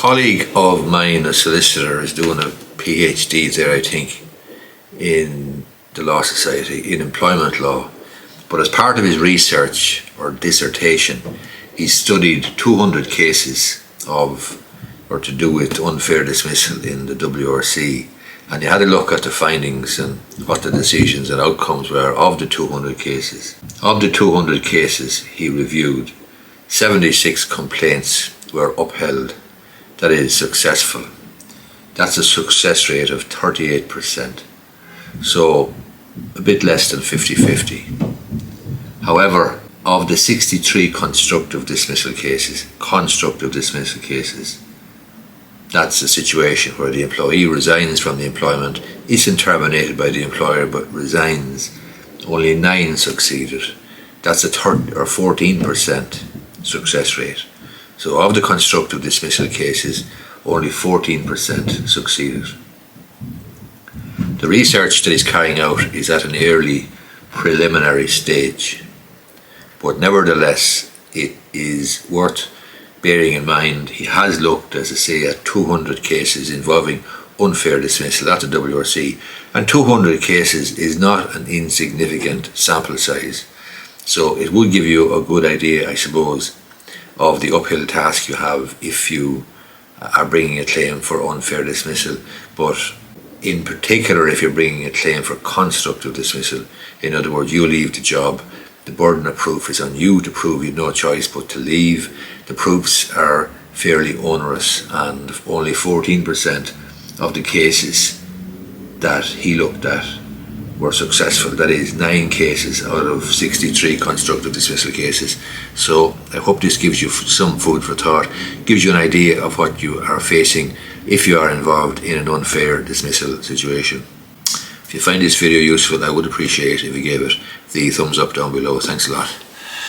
colleague of mine, a solicitor, is doing a PhD there, I think, in the Law Society, in employment law. But as part of his research or dissertation, he studied 200 cases to do with unfair dismissal in the WRC, and he had a look at the findings and what the decisions and outcomes were of the 200 cases. Of the 200 cases he reviewed, 76 complaints were upheld, that is, successful. That's a success rate of 38%, so a bit less than 50-50. However, of the 63 constructive dismissal cases, that's a situation where the employee resigns from the employment, isn't terminated by the employer but resigns. Only 9 succeeded. That's a 14% success rate. So of the constructive dismissal cases, only 14% succeeded. The research that he's carrying out is at an early preliminary stage, but nevertheless it is worth bearing in mind. He has looked, as I say, at 200 cases involving unfair dismissal at the WRC, and 200 cases is not an insignificant sample size. So it would give you a good idea, I suppose, of the uphill task you have if you are bringing a claim for unfair dismissal. But in particular, if you're bringing a claim for constructive dismissal, in other words, you leave the job, the burden of proof is on you to prove you've no choice but to leave. The proofs are fairly onerous, and only 14% of the cases that he looked at were successful. That is 9 cases out of 63 constructive dismissal cases. So I hope this gives you some food for thought, gives you an idea of what you are facing if you are involved in an unfair dismissal situation. If you find this video useful, I would appreciate if you gave it the thumbs up down below. Thanks a lot.